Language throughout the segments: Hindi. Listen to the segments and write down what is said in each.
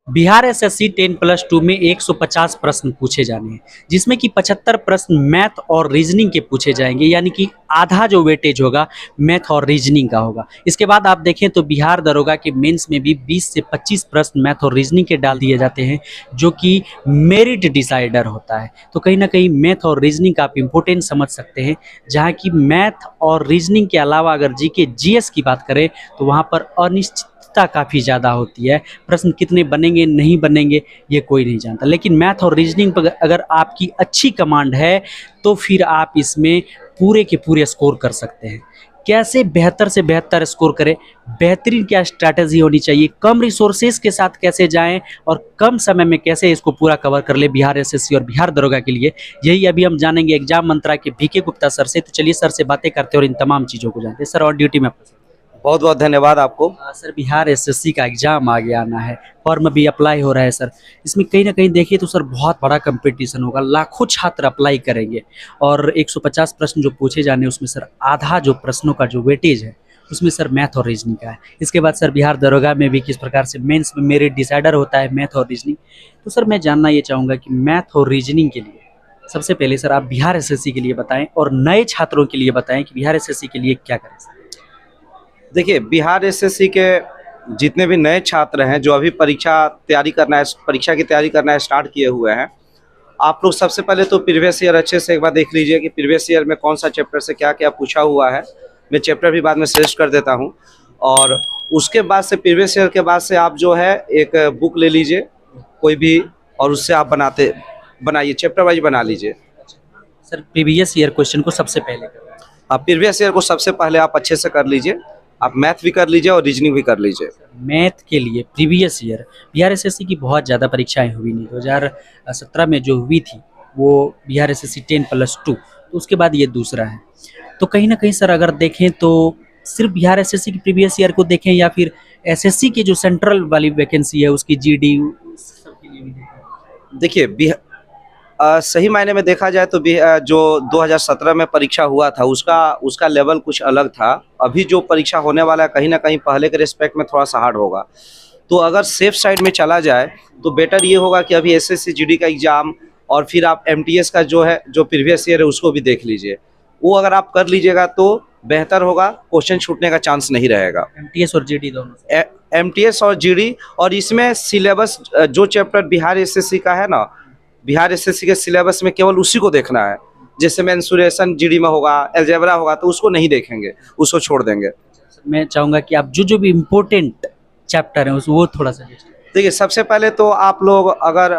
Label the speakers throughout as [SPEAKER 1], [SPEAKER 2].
[SPEAKER 1] बिहार एसएससी 10+2 में 150 प्रश्न पूछे जाने हैं, जिसमें कि 75 प्रश्न मैथ और रीजनिंग के पूछे जाएंगे, यानी कि आधा जो वेटेज होगा मैथ और रीजनिंग का होगा। इसके बाद आप देखें तो बिहार दरोगा के मेंस में भी 20 से 25 प्रश्न मैथ और रीजनिंग के डाल दिए जाते हैं, जो कि मेरिट डिसाइडर होता है। तो कहीं ना कहीं मैथ और रीजनिंग का आप इम्पोर्टेंस समझ सकते हैं, जहाँ की मैथ और रीजनिंग के अलावा अगर जीके जीएस की बात करें तो वहाँ पर अनिश्चित काफ़ी ज़्यादा होती है। प्रश्न कितने बनेंगे नहीं बनेंगे ये कोई नहीं जानता, लेकिन मैथ और रीजनिंग पर अगर आपकी अच्छी कमांड है तो फिर आप इसमें पूरे के पूरे स्कोर कर सकते हैं। कैसे बेहतर से बेहतर स्कोर करें, बेहतरीन क्या स्ट्रैटेजी होनी चाहिए, कम रिसोर्सेज के साथ कैसे जाएं और कम समय में कैसे इसको पूरा कवर कर ले बिहार एसएससी और बिहार दरोगा के लिए, यही अभी हम जानेंगे एग्जाम मंत्रा के बीके गुप्ता सर से। तो चलिए सर से बातें करते हैं और इन तमाम चीज़ों को जानते हैं। सर और ड्यूटी में
[SPEAKER 2] बहुत बहुत धन्यवाद आपको।
[SPEAKER 1] सर बिहार एसएससी का एग्जाम आगे आना है, फॉर्म भी अप्लाई हो रहा है सर। इसमें कहीं ना कहीं देखिए तो सर बहुत बड़ा कंपटीशन होगा, लाखों छात्र अप्लाई करेंगे और 150 प्रश्न जो पूछे जाने उसमें सर आधा जो प्रश्नों का जो वेटेज है उसमें सर मैथ और रीजनिंग का है। इसके बाद सर बिहार दरोगा में भी किस प्रकार से मेंस में मेरिट डिसाइडर होता है मैथ और रीजनिंग। तो सर मैं जानना ये चाहूँगा कि मैथ और रीजनिंग के लिए सबसे पहले सर आप बिहार एसएससी के लिए बताएं और नए छात्रों के लिए बताएं कि बिहार एसएससी के लिए क्या करें।
[SPEAKER 2] देखिए, बिहार एसएससी के जितने भी नए छात्र हैं जो अभी परीक्षा की तैयारी करना स्टार्ट किए हुए हैं, आप लोग सबसे पहले तो प्रीवियस ईयर अच्छे से एक बार देख लीजिए कि प्रीवियस ईयर में कौन सा चैप्टर से क्या क्या पूछा हुआ है। मैं चैप्टर भी बाद में सजेस्ट कर देता हूं। और उसके बाद से प्रीवियस ईयर के बाद से आप जो है एक बुक ले लीजिए कोई भी, और उससे आप बनाइए, चैप्टर वाइज बना लीजिए।
[SPEAKER 1] सर प्रीवियस ईयर क्वेश्चन को सबसे पहले
[SPEAKER 2] आप प्रीवियस ईयर को सबसे पहले आप अच्छे से कर लीजिए। आप मैथ भी कर लीजिए और रीजनिंग भी कर लीजिए।
[SPEAKER 1] मैथ के लिए प्रीवियस ईयर बिहार एसएससी की बहुत ज़्यादा परीक्षाएं हुई नहीं, 2017 में जो हुई थी वो बिहार एसएससी 10+2, तो उसके बाद ये दूसरा है। तो कहीं ना कहीं सर अगर देखें तो सिर्फ बिहार एसएससी की प्रीवियस ईयर को देखें या फिर एसएससी की जो सेंट्रल वाली वैकेंसी है उसकी जीडी सबके लिए भी देखें।
[SPEAKER 2] देखिए, सही मायने में देखा जाए तो जो 2017 में परीक्षा हुआ था उसका लेवल कुछ अलग था। अभी जो परीक्षा होने वाला है कहीं ना कहीं पहले के रिस्पेक्ट में थोड़ा सा हार्ड होगा। तो अगर सेफ साइड में चला जाए तो बेटर ये होगा कि अभी एसएससी जीडी का एग्ज़ाम और फिर आप एमटीएस का जो प्रीवियस ईयर है उसको भी देख लीजिए। वो अगर आप कर लीजिएगा तो बेहतर होगा, क्वेश्चन छूटने का चांस नहीं रहेगा।
[SPEAKER 1] एमटीएस और जीडी दोनों,
[SPEAKER 2] एमटीएस और जीडी। और इसमें सिलेबस जो चैप्टर बिहार एसएससी का है ना, बिहार एसएससी के सिलेबस में केवल उसी को देखना है। जैसे मेंसुरेशन जीडी में होगा, अलजेब्रा होगा, तो उसको नहीं देखेंगे, उसको छोड़ देंगे।
[SPEAKER 1] मैं चाहूँगा कि आप जो भी इम्पोर्टेंट चैप्टर हैं वो थोड़ा सा
[SPEAKER 2] देखिए, सबसे पहले तो आप लोग अगर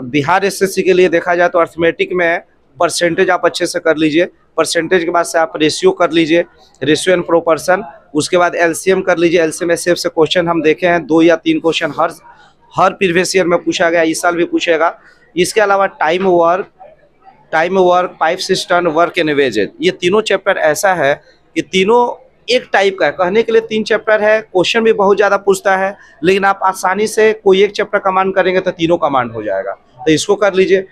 [SPEAKER 2] बिहार एसएससी के लिए देखा जाए तो अर्थमेटिक में परसेंटेज आप अच्छे से कर लीजिए। परसेंटेज के बाद से आप रेशियो कर लीजिए, रेशियो एंड प्रोपोर्शन। उसके बाद एलसीएम कर लीजिए। एलसीएम एसएफ से क्वेश्चन हम देखे हैं 2 या 3 क्वेश्चन हर प्रीवियस ईयर में पूछा गया, इस साल भी पूछेगा। इसके अलावा time work, pipe system, work and wages, ये तीनों चैप्टर ऐसा है कि तीनों एक टाइप का है। कहने के लिए 3 चैप्टर है, क्वेश्चन भी बहुत ज़्यादा पूछता है, लेकिन आप आसानी से कोई एक चैप्टर कमांड करेंगे तो तीनों कमांड हो जाएगा। तो इसको कर लीजिए।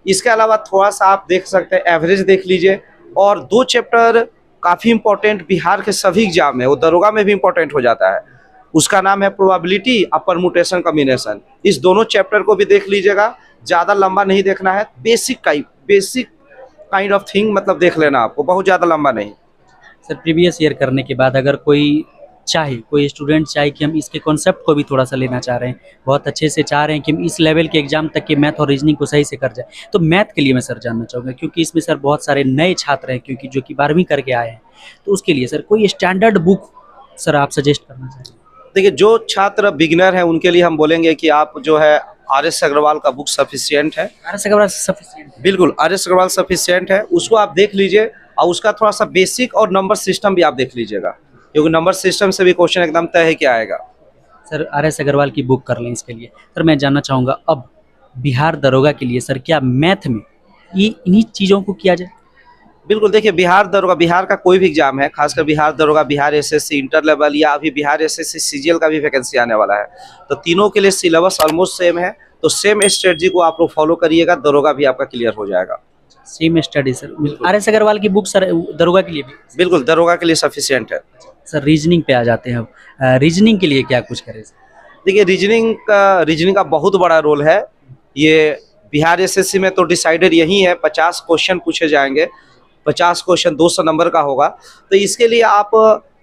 [SPEAKER 2] इसके अलावा थोड़ा सा आप देख सकते हैं, एवरेज देख लीजिए। और 2 चैप्टर काफ़ी इंपॉर्टेंट बिहार के सभी एग्जाम में, वो दरोगा में भी इंपॉर्टेंट हो जाता है। उसका नाम है प्रोबेबिलिटी और परमुटेशन कॉम्बिनेशन। इस दोनों चैप्टर को भी देख लीजिएगा। ज़्यादा लंबा नहीं देखना है, बेसिक काइंड ऑफ थिंग मतलब देख लेना आपको, बहुत ज़्यादा लंबा नहीं।
[SPEAKER 1] सर प्रीवियस ईयर करने के बाद अगर कोई स्टूडेंट चाहे कि हम इसके कॉन्सेप्ट को भी थोड़ा सा लेना चाह रहे हैं, बहुत अच्छे से चाह रहे हैं कि हम इस लेवल के एग्जाम तक के मैथ और रीजनिंग को सही से कर जाए, तो मैथ के लिए मैं सर जानना चाहूँगा, क्योंकि इसमें सर बहुत सारे नए छात्र हैं क्योंकि जो कि 12वीं करके आए हैं, तो उसके लिए सर कोई स्टैंडर्ड बुक सर आप सजेस्ट करना चाहिए।
[SPEAKER 2] देखिए, जो छात्र बिगिनर हैं उनके लिए हम बोलेंगे कि आप जो है आर.एस. अग्रवाल का बुक सफिशिएंट है।
[SPEAKER 1] आर.एस. अग्रवाल सफिशिएंट,
[SPEAKER 2] बिल्कुल आर.एस. अग्रवाल सफिशिएंट है, उसको आप देख लीजिए। और उसका थोड़ा सा बेसिक और नंबर सिस्टम भी आप देख लीजिएगा, क्योंकि नंबर सिस्टम से भी क्वेश्चन एकदम तय है कि आएगा।
[SPEAKER 1] Sir R S. अग्रवाल की बुक कर लें इसके लिए। सर मैं जानना चाहूँगा अब बिहार दरोगा के लिए सर क्या मैथ में ये इन्हीं चीज़ों को किया जाए।
[SPEAKER 2] बिल्कुल, देखिए बिहार दरोगा, बिहार का कोई भी एग्जाम है, खासकर बिहार दरोगा, बिहार एसएससी इंटर लेवल या अभी बिहार एसएससी सीजीएल का भी वैकेंसी आने वाला है, तो तीनों के लिए सिलेबस ऑलमोस्ट सेम है। तो सेम स्ट्रेटजी को आप लोग फॉलो करिएगा, दरोगा भी आपका क्लियर हो जाएगा।
[SPEAKER 1] Same study sir. R S. Aggarwal की बुक सर दरोगा के लिए भी
[SPEAKER 2] बिल्कुल दरोगा के लिए सफिशिएंट है।
[SPEAKER 1] सर रीजनिंग पे आ जाते हैं अब। रीजनिंग के लिए क्या कुछ करें सर?
[SPEAKER 2] देखिए रीजनिंग का बहुत बड़ा रोल है। ये बिहार एसएससी में तो डिसाइडेड यही है, 50 क्वेश्चन पूछे जाएंगे, 50 क्वेश्चन 200 नंबर का होगा। तो इसके लिए आप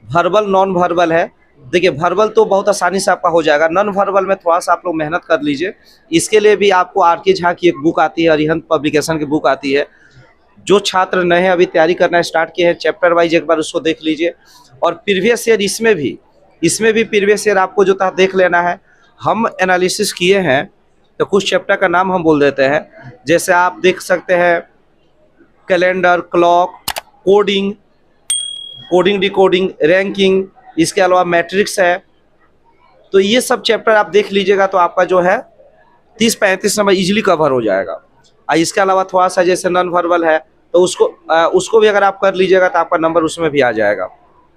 [SPEAKER 2] वर्बल नॉन वर्बल है, देखिए वर्बल तो बहुत आसानी से आपका हो जाएगा, नॉन वर्बल में थोड़ा सा आप लोग मेहनत कर लीजिए। इसके लिए भी आपको आर के झा की एक बुक आती है, अरिहंत पब्लिकेशन की बुक आती है। जो छात्र नए अभी तैयारी करना स्टार्ट किए हैं, चैप्टर वाइज एक बार उसको देख लीजिए। और प्रीवियस ईयर इसमें भी प्रीवियस ईयर आपको जो था देख लेना है। हम एनालिसिस किए हैं तो कुछ चैप्टर का नाम हम बोल देते हैं, जैसे आप देख सकते हैं calendar, clock, coding decoding, ranking, इसके अलावा मैट्रिक्स है। तो ये सब चैप्टर आप देख लीजिएगा तो आपका जो है 30-35 नंबर इजीली कवर हो जाएगा। और इसके अलावा थोड़ा सा जैसे नॉन वर्बल है तो उसको भी अगर आप कर लीजिएगा तो आपका नंबर उसमें भी आ जाएगा।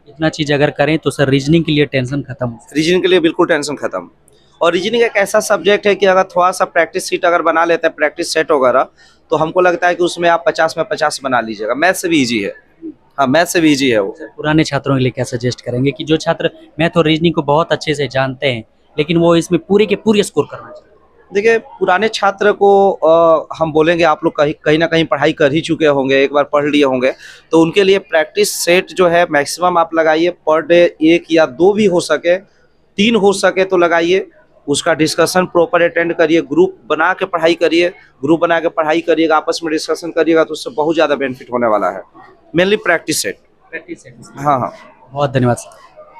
[SPEAKER 1] इतना चीज़ अगर करें तो सर रीजनिंग के लिए टेंशन खत्म हो।
[SPEAKER 2] रीजनिंग के लिए बिल्कुल टेंशन खत्म। और रीजनिंग एक ऐसा सब्जेक्ट है कि अगर थोड़ा सा प्रैक्टिस सीट अगर बना लेते हैं, प्रैक्टिस सेट वगैरह, तो हमको लगता है कि उसमें आप 50 में 50 बना लीजिएगा। मैथ से भी ईजी है, हाँ मैथ से भी ईजी है वो।
[SPEAKER 1] पुराने छात्रों के लिए क्या सजेस्ट करेंगे कि जो छात्र मैथ और रीजनिंग को बहुत अच्छे से जानते हैं लेकिन वो इसमें पूरे के पूरे स्कोर करना चाहिए?
[SPEAKER 2] देखिए पुराने छात्र को हम बोलेंगे, आप लोग कहीं ना कहीं पढ़ाई कर ही चुके होंगे, एक बार पढ़ लिए होंगे, तो उनके लिए प्रैक्टिस सेट जो है मैक्सिमम आप लगाइए पर डे, 1 या 2 भी हो सके, 3 हो सके तो लगाइए। उसका डिस्कशन प्रॉपर अटेंड करिए, ग्रुप बना के पढ़ाई करिएगा, आपस में डिस्कशन करिएगा तो उससे बहुत ज़्यादा बेनिफिट होने वाला है। Mainly practice set. हाँ हाँ,
[SPEAKER 1] बहुत धन्यवाद सर।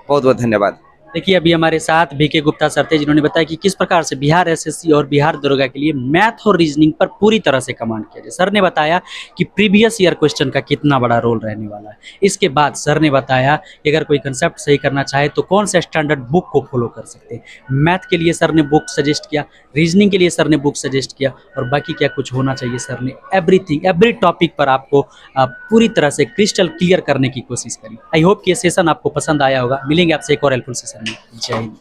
[SPEAKER 2] बहुत बहुत धन्यवाद।
[SPEAKER 1] देखिए अभी हमारे साथ बीके गुप्ता सर थे जिन्होंने बताया कि किस प्रकार से बिहार एसएससी और बिहार दरोगा के लिए मैथ और रीजनिंग पर पूरी तरह से कमांड किया जाए। सर ने बताया कि प्रीवियस ईयर क्वेश्चन का कितना बड़ा रोल रहने वाला है। इसके बाद सर ने बताया कि अगर कोई कंसेप्ट सही करना चाहे तो कौन से स्टैंडर्ड बुक को फॉलो कर सकते हैं। मैथ के लिए सर ने बुक सजेस्ट किया, रीजनिंग के लिए सर ने बुक सजेस्ट किया, और बाकी क्या कुछ होना चाहिए सर ने एवरी टॉपिक पर आपको पूरी तरह से क्रिस्टल क्लियर करने की कोशिश करी। आई होप कि ये सेशन आपको पसंद आया होगा। मिलेंगे आपसे एक और हेल्पफुल सेशन में। जय हिंद।